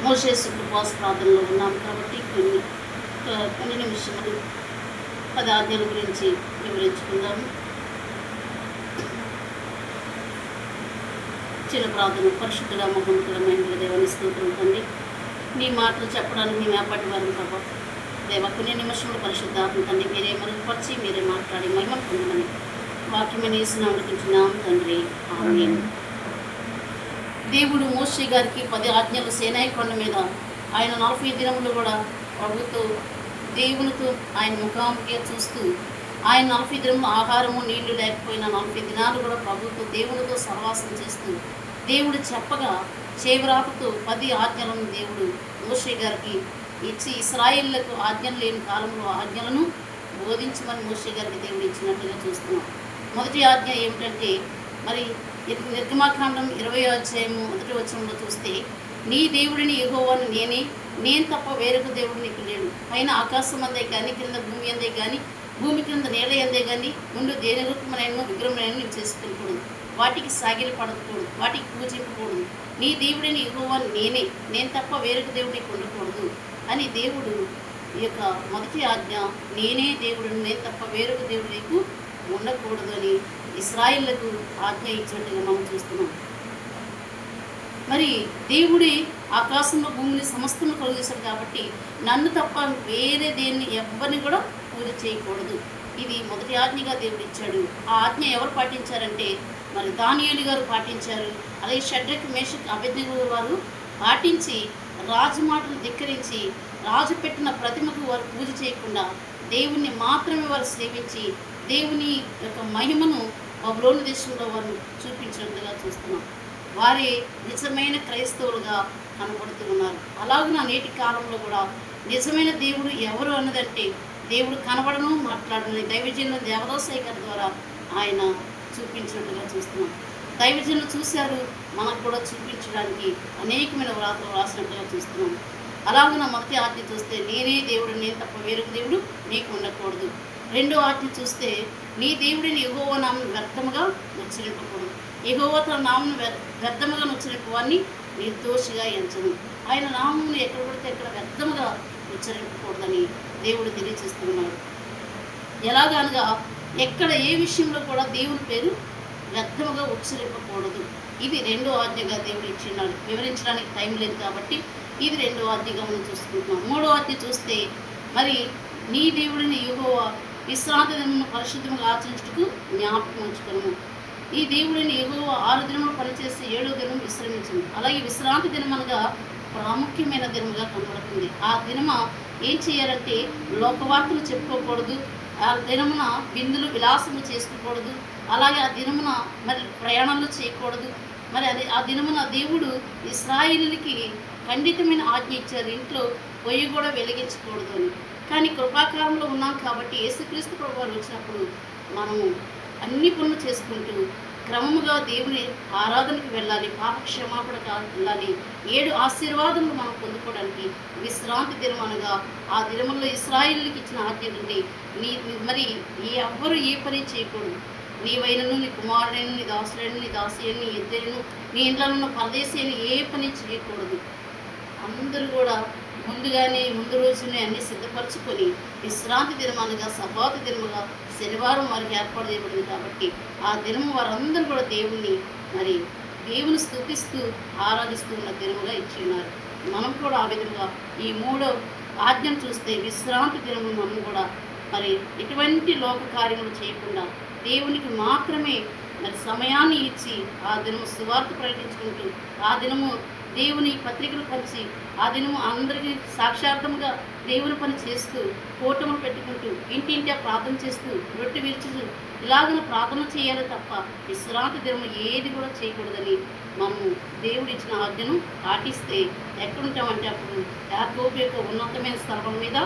మోషేసు ఉపవాస ప్రార్థనలో ఉన్నాం కాబట్టి కొన్ని నిమిషాలు 10 ఆజ్ఞల గురించి వివరించుకుందాము. చిన్న ప్రార్థన. పరిశుద్ధుడ మహోన్నతుడమైన దేవాని స్తోత్రం తండ్రి, నీ మాటలు చెప్పడానికి మేము ఏపాటి వారం ప్రభావ దేవ. కొన్ని నిమిషంలో పరిశుద్ధాత్మ తండ్రి మీరే మరుగుపరిచి మీరే మాట్లాడి మహిమ పొందమని వాక్యమని అనుకుంటున్నాం తండ్రి. ఆమేన్. దేవుడు మోషే గారికి 10 ఆజ్ఞలు సేనాయి కొండ మీద ఆయన 40 దినములు కూడా ప్రభుతో దేవునితో ఆయన ముఖాముఖిగా చూస్తూ ఆయన 40 దినములు ఆహారము నీళ్లు లేకపోయినా 40 దినాలు కూడా ప్రభుతో దేవునితో సహవాసం చేస్తూ దేవుడు చెప్పగా చేవరాకుతో 10 ఆజ్ఞలను దేవుడు మోషే గారికి ఇచ్చి ఇశ్రాయేళ్లకు ఆజ్ఞలు లేని కాలంలో ఆజ్ఞలను బోధించమని మోషే గారికి దేవుడు ఇచ్చినట్లుగా చూస్తున్నాం. మొదటి ఆజ్ఞ ఏమిటంటే మరి నిర్గమాకాండం 20వ అధ్యాయము 1వ వచనంలో చూస్తే, నీ దేవుడిని యెహోవాను నేను తప్ప వేరొక దేవుడు నీకు లేడు. పైన ఆకాశం అందే కానీ కింద భూమి అందే కానీ భూమి క్రింద నేల అందే కానీ ముందు దేని రూపమైన విగ్రహమైన నీవు చేసుకునకూడదు, వాటికి సాగిలి పడకూడదు, వాటికి పూజింపకూడదు. నీ దేవుడిని యెహోవాను నేను తప్ప వేరొక దేవుడు నీకు ఉండకూడదు అని దేవుడు ఈ యొక్క మొదటి ఆజ్ఞ, నేనే దేవుడిని నేను తప్ప వేరొక దేవుడు నీకు ఉండకూడదు అని ఇశ్రాయేళ్లకు ఆజ్ఞ ఇచ్చినట్టుగా మనం చూస్తున్నాం. మరి దేవుడి ఆకాశంలో భూమిని సమస్తము కలుగజేశాడు కాబట్టి నన్ను తప్ప వేరే దేన్ని ఎవ్వరిని కూడా పూజ చేయకూడదు. ఇది మొదటి ఆజ్ఞగా దేవుడు ఇచ్చాడు. ఆ ఆజ్ఞ ఎవరు పాటించారంటే మరి దానియేలు గారు పాటించారు. అలాగే షడ్రక్ మేషక్ అబేద్నెగో వారు పాటించి రాజు మాటలు ధిక్కరించి రాజు పెట్టిన ప్రతిమకు వారు పూజ చేయకుండా దేవుణ్ణి మాత్రమే వారు సేవించి దేవుని యొక్క మహిమను బబులోను దేశంలో వారు చూపించినట్లుగా చూస్తున్నాం. వారే నిజమైన క్రైస్తవులుగా కనపడుతూ ఉన్నారు. అలాగే నేటి కాలంలో కూడా నిజమైన దేవుడు ఎవరు అన్నదంటే దేవుడు కనబడను మాట్లాడను దైవజనుల దేవదాసయ్య గారి ద్వారా ఆయన చూపించినట్టుగా చూస్తున్నాం. దైవజనులు చూశారు, మనకు కూడా చూపించడానికి అనేకమైన వ్రాతలు రాసినట్టుగా చూస్తున్నాం. అలాగే మొదటి ఆజ్ఞ చూస్తే, నేనే దేవుడు నేను తప్ప వేరొక దేవుడు నీకు ఉండకూడదు. రెండో ఆజ్ఞ చూస్తే, నీ దేవుడిని యెహోవా నామమును వ్యర్థముగా ఉచ్చరింపకూడదు. యెహోవా తన నామమును వ్యర్థముగా ఉచ్చరింపు వారిని నిర్దోషిగా ఎంచను. ఆయన నామమును ఎక్కడ పడితే ఎక్కడ వ్యర్థముగా ఉచ్చరింపకూడదని దేవుడు తెలియజేస్తున్నాడు. ఎలాగనగా ఎక్కడ ఏ విషయంలో కూడా దేవుని పేరు వ్యర్థముగా ఉచ్చరింపకూడదు. ఇది రెండో ఆజ్ఞగా దేవుడు ఇచ్చినాడు. వివరించడానికి టైం లేదు కాబట్టి ఇది రెండో ఆజ్ఞగా మనం చూసుకుంటున్నాం. మూడో ఆజ్ఞ చూస్తే, మరి నీ దేవుడిని యెహోవా విశ్రాంతి దినమును పరిశుద్ధంగా ఆచరించుటకు జ్ఞాపకం ఉంచుకును. ఈ దేవుడిని యెహోవా 6 దినములు పనిచేసి 7వ దినం విశ్రమించింది. అలాగే విశ్రాంతి దినం అనగా ప్రాముఖ్యమైన దినముగా కనబడుతుంది. ఆ దినమ ఏం చేయాలంటే లోకవార్తలు చెప్పుకోకూడదు, ఆ దినమున విందులు విలాసము చేసుకోకూడదు, అలాగే ఆ దినమున మరి ప్రయాణాలు చేయకూడదు. మరి అది ఆ దినమున దేవుడు ఇశ్రాయేలుకి ఖండితమైన ఆజ్ఞ ఇచ్చారు, ఇంట్లో పొయ్యి కూడా వెలిగించకూడదు అని. కానీ కృపాకాలంలో ఉన్నాం కాబట్టి యేసుక్రీస్తు ప్రభువారు వచ్చినప్పుడు మనము అన్ని పనులు చేసుకుంటూ క్రమముగా దేవుని ఆరాధనకి వెళ్ళాలి, పాప క్షమాపణ వెళ్ళాలి. 7 ఆశీర్వాదములు మనం పొందుకోవడానికి విశ్రాంతి దినం అనగా ఆ దినముల్లో ఇశ్రాయేలుకి ఇచ్చిన ఆజ్ఞ నుండి మరి ఎవ్వరు ఏ పని చేయకూడదు. నీవైనను నీ కుమారుడైన నీ దాసుడైన నీ దాసి అని నీ ఇద్దరును నీ ఇంట్లో ఉన్న పరదేశీ అని ఏ పని చేయకూడదు. అందరూ కూడా ముందు రోజునే అన్ని సిద్ధపరచుకొని విశ్రాంతి దినమనగా సబ్బాతు దినముగా శనివారం వారికి ఏర్పాటు చేయబడింది కాబట్టి ఆ దినము వారందరూ కూడా దేవుని స్తుతిస్తూ ఆరాధిస్తూ ఉన్న దినముగా ఇచ్చిన్నారు. మనం కూడా ఆ విధంగా ఈ 3వ ఆజ్ఞను చూస్తే విశ్రాంతి దినము మనం కూడా మరి ఎటువంటి లోక కార్యములు చేయకుండా దేవునికి మాత్రమే మరి సమయాన్ని ఇచ్చి ఆ దినము సువార్త ప్రకటించుకుంటూ ఆ దినము దేవుని పత్రికలు పంచి ఆ దినము అందరికీ సాక్షార్థంగా దేవుని పని చేస్తూ కూటములు పెట్టుకుంటూ ఇంటింటా ప్రార్థన చేస్తూ రొట్టె విరుచుతూ ఇలాగన ప్రార్థన చేయాలి తప్ప విశ్రాంతి దినము ఏది కూడా చేయకూడదని మనము దేవుడు ఇచ్చిన ఆజ్ఞను పాటిస్తే ఎక్కడుంటామంటే అప్పుడు యాకోబు యొక్క ఉన్నతమైన స్థలం మీద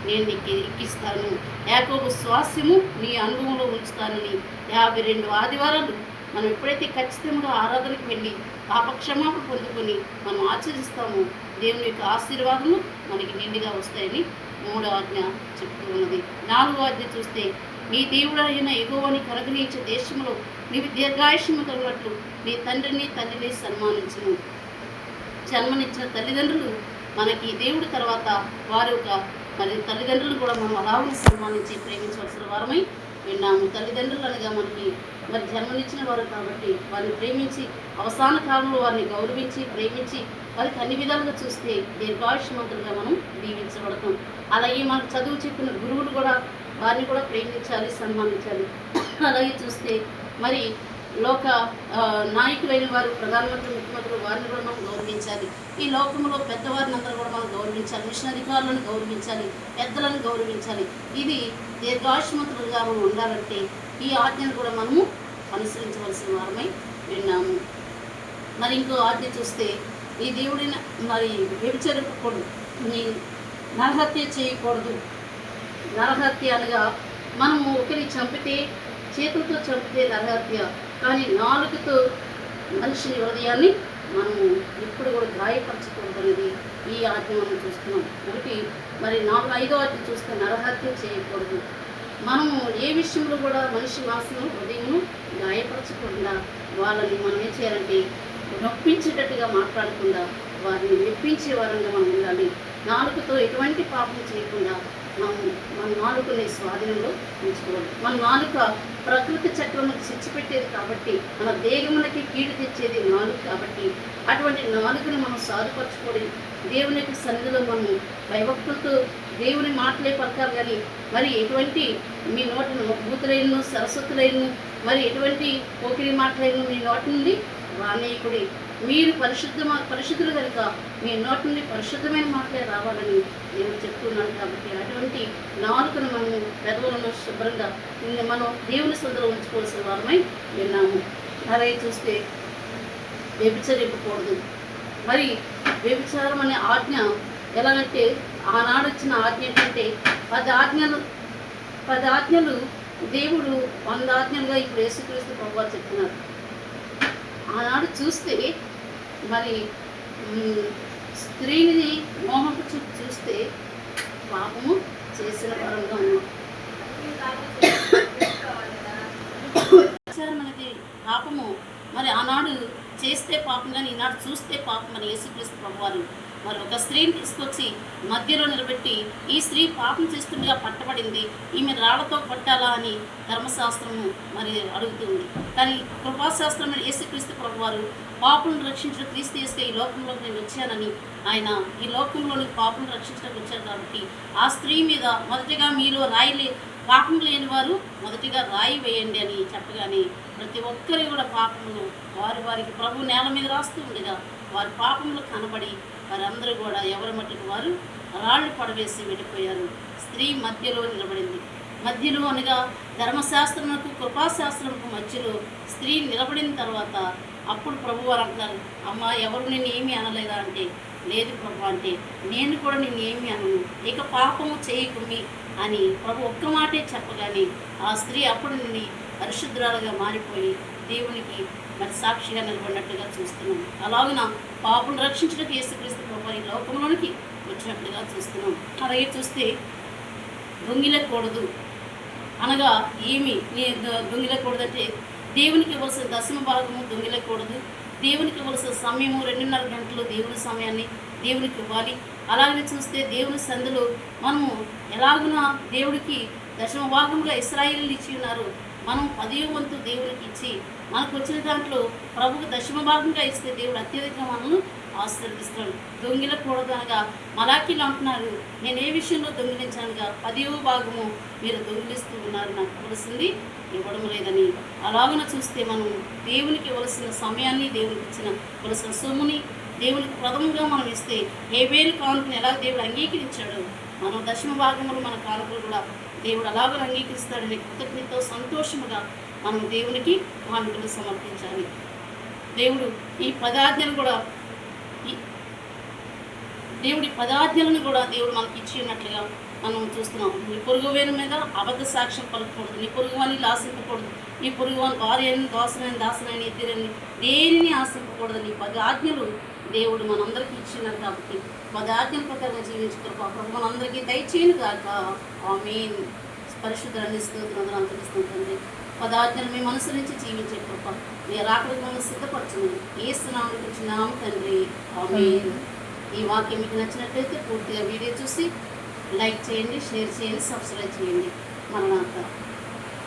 నేను నీకు ఎక్కిస్తాను, యాకోబు స్వాస్యము నీ అనుభవంలో ఉంచుతానని 52 ఆదివారాలు మనం ఎప్పుడైతే ఖచ్చితంగా ఆరాధనకు వెళ్ళి పాపక్షమాపణ పొందుకొని మనం ఆచరిస్తామో దేవుని యొక్క ఆశీర్వాదము మనకి నిండుగా వస్తాయని 3వ ఆజ్ఞ చెప్తూ ఉన్నది. 4వ ఆజ్ఞ చూస్తే, నీ దేవుడైన యెహోవాని అనుగ్రహించే దేశంలో నీవు దీర్ఘాయుష్యము కలిగినట్లు నీ తండ్రిని తల్లిని సన్మానించును. జన్మనిచ్చిన తల్లిదండ్రులు మనకి దేవుడి తర్వాత వారి యొక్క మరి తల్లిదండ్రులు కూడా మనం అలాగే సన్మానించి ప్రేమించవలసిన వారమై విన్నాము. తల్లిదండ్రులు అనగా మనకి మరి జన్మనిచ్చిన వారు కాబట్టి వారిని ప్రేమించి అవసాన కాలంలో వారిని గౌరవించి ప్రేమించి వారికి అన్ని విధాలుగా చూస్తే దీర్ఘాయుష్మంతులుగా మనం దీవించబడతాం. అలాగే మనకు చదువు చెప్పిన గురువులు కూడా వారిని కూడా ప్రేమించాలి, సన్మానించాలి. అలాగే చూస్తే మరి లోక నాయకులైన వారు, ప్రధానమంత్రి, ముఖ్యమంత్రులు, వారిని కూడా మనం గౌరవించాలి. ఈ లోకంలో పెద్దవారిని అందరూ కూడా మనం గౌరవించాలి. మిషన్ అధికారులను గౌరవించాలి, పెద్దలను గౌరవించాలి. ఇది దీర్ఘాయుష్మంతులుగా మనం ఉండాలంటే ఈ ఆజ్ఞను కూడా మనము అనుసరించవలసిన వారమై విన్నాము. మరి ఇంకో ఆజ్ఞ చూస్తే ఈ దేవుడిని మరి వ్యభిచరింపకూడదు, నీ నరహత్య చేయకూడదు. నరహత్య అనగా మనము ఒకరిని చంపితే చేతులతో చంపితే నరహత్య, కానీ నాలుగుతో మనిషిని హృదయాన్ని మనము ఎప్పుడు కూడా గాయపరచకూడదు అనేది ఈ ఆజ్ఞ మనం చూస్తున్నాం. ఒకటి మరి 5వ ఆజ్ఞ చూస్తే నరహత్య చేయకూడదు. మనము ఏ విషయంలో కూడా మనిషి మనసును హృదయమును గాయపరచకుండా వాళ్ళని మనం ఏం చేయాలంటే నొప్పించేటట్టుగా మాట్లాడకుండా వారిని మెప్పించే వారంగా మనం ఉండాలి. నాలుగుతో ఎటువంటి పాపం చేయకుండా మన నాలుకని స్వాధీనంలో ఉంచుకోవాలి. మన నాలుక ప్రకృతి చక్రములకు శిక్షపెట్టేది కాబట్టి, మన దేహములకి కీడు తెచ్చేది నాలుక కాబట్టి, అటువంటి నాలుకను మనం సాధుపరచుకోవడం దేవుని యొక్క సన్నిధిలో మనం భయభక్తులతో దేవుని మాటలే పలకాలి. కానీ మరి ఎటువంటి మీ నోటిని భూతులైనను సరస్వతులైనను మరి ఎటువంటి పోకిరి మాటలైన మీ నోటి నుండి రానేయకుడి. మీరు పరిశుద్ధులు కనుక మీ నోటి నుండి పరిశుద్ధమైన మాటలే రావాలని దేవుడు చెప్తున్నాడు. కాబట్టి అటువంటి నాలుకను మనము పెదవులను శుభ్రంగా మనం దేవుని సొంతలో ఉంచుకోవాల్సిన వారమై విన్నాము. అలాగే చూస్తే వ్యభిచరింపకూడదు. మరి వ్యభిచారం అనే ఆజ్ఞ ఎలాగంటే ఆనాడు ఇచ్చిన ఆజ్ఞ ఏంటంటే 10 ఆజ్ఞలు దేవుడు 100 ఆజ్ఞలుగా ఇప్పుడు యేసుక్రీస్తు ప్రభువు చెప్తున్నారు. ఆనాడు చూస్తే మరి స్త్రీని మోహపు చూస్తే పాపము చేసిన వారంగా ఉన్నాం. మనకి పాపము మరి ఆనాడు చేస్తే పాపం, కానీ ఈనాడు చూస్తే పాపం అని యేసుక్రీస్తు ప్రభువారు మరి ఒక స్త్రీని తీసుకొచ్చి మధ్యలో నిలబెట్టి ఈ స్త్రీ పాపం చేస్తుండగా పట్టబడింది, ఈమె రాళ్లతో కొట్టాలా అని ధర్మశాస్త్రము మరి అడుగుతుంది. కానీ కృపాశాస్త్రం యేసుక్రీస్తు ప్రభువారు పాపులను రక్షించిన క్రీస్తు యేసుగా ఈ లోకంలోకి నేను వచ్చానని ఆయన ఈ లోకంలోని పాపులను రక్షించడానికి వచ్చారు. కాబట్టి ఆ స్త్రీ మీద మొదటిగా మీలో పాపం లేని వారు మొదటిగా రాయి వేయండి అని చెప్పగానే ప్రతి ఒక్కరి కూడా పాపములు వారికి ప్రభు నేల మీద రాస్తూ ఉండగా వారి పాపములు కనబడి వారందరూ కూడా ఎవరి మట్టుకు వారు రాళ్ళు పడవేసి వెళ్ళిపోయారు. స్త్రీ మధ్యలో నిలబడింది. మధ్యలో అనగా ధర్మశాస్త్రములకు కృపాశాస్త్రములకు మధ్యలో స్త్రీ నిలబడిన తర్వాత అప్పుడు ప్రభు వారు అంటున్నారు, అమ్మ ఎవరు నిన్ను ఏమీ అనలేదా అంటే, లేదు ప్రభు అంటే, నేను కూడా నిన్ను ఏమీ అనను, ఇక పాపము చేయకుమి అని ప్రభు ఒక్క మాటే చెప్పగానే ఆ స్త్రీ అప్పుడు నుండి పరిశుద్ధురాలుగా మారిపోయి దేవునికి మరి సాక్షిగా నిలబడినట్టుగా చూస్తున్నాం. అలాగున పాపులను రక్షించడానికి యేసుక్రీస్తు ప్రభువు ఈ లోకంలోనికి వచ్చినట్లుగా చూస్తున్నాం. అలాగే చూస్తే దొంగిలకూడదు అనగా ఏమి దొంగిలకూడదంటే దేవునికి ఇవ్వాల్సిన 10వ భాగము దొంగిలకూడదు. దేవునికి ఇవ్వాల్సిన సమయము 2:30 గంటలు దేవుని సమయాన్ని దేవునికి ఇవ్వాలి. అలాగే చూస్తే దేవుని సందులో మనము ఎలాగున దేవుడికి 10వ భాగంగా ఇశ్రాయేలీయులు ఇచ్చి ఉన్నారు, మనం 10వ వంతు దేవునికి ఇచ్చి మనకు వచ్చిన దాంట్లో ప్రభుకు 10వ భాగంగా ఇస్తే దేవుడు అత్యధికంగా మనల్ని ఆశీర్వదిస్తాడు. దొంగిలకూడదు అనగా మలాకీలు అంటున్నారు, నేను ఏ విషయంలో దొంగిలించానుగా 10వ భాగము మీరు దొంగిలిస్తూ ఉన్నారు, నాకు ఇవ్వాల్సింది ఇవ్వడం లేదని. అలాగన చూస్తే మనం దేవునికి ఇవ్వాల్సిన సమయాన్ని దేవునికి ఇవ్వాల్సిన సొమ్ముని దేవునికి ప్రథమంగా మనం ఇస్తే హేబేలు కానుకను ఎలా దేవుడు అంగీకరించాడు, మనం 10వ భాగంలో మన కానుకలు కూడా దేవుడు అలాగే అంగీకరిస్తాడని కృతజ్ఞతతో సంతోషముగా మనం దేవునికి కానుకలు సమర్పించాలి. దేవుడు ఈ 10 ఆజ్ఞలు కూడా దేవుడి 10 ఆజ్ఞలను కూడా దేవుడు మనకి ఇచ్చి ఉన్నట్లుగా మనం చూస్తున్నాం. నీ పొరుగు వేరు మీద అబద్ధ సాక్ష్యం పలకకూడదు, నీ పొరుగు అని ఆశింపకూడదు, నీ పొరుగు అని భార్యని దాసనని ఇద్దరిని దేనిని ఆశింపకూడదు. నీ 10 ఆజ్ఞలు దేవుడు మనందరికీ ఇచ్చినారు. కాబట్టి 10 ఆజ్ఞల ప్రకారంగా జీవించుకోరు మనందరికీ దయచేయను గాక. ఆమేన్. పరిశుద్ధ స్తోత్రం అంతరిస్తుంది. పదార్థాలు మీ మనసు నుంచి జీవించే కృప మీ రాకడికి మమ్మల్ని సిద్ధపరచుమని ఏసునామములో కూర్చున్నాము తండ్రి. ఆమేన్. ఈ వాక్యం మీకు నచ్చినట్లయితే పూర్తిగా వీడియో చూసి లైక్ చేయండి, షేర్ చేయండి, సబ్స్క్రైబ్ చేయండి. మరణాత.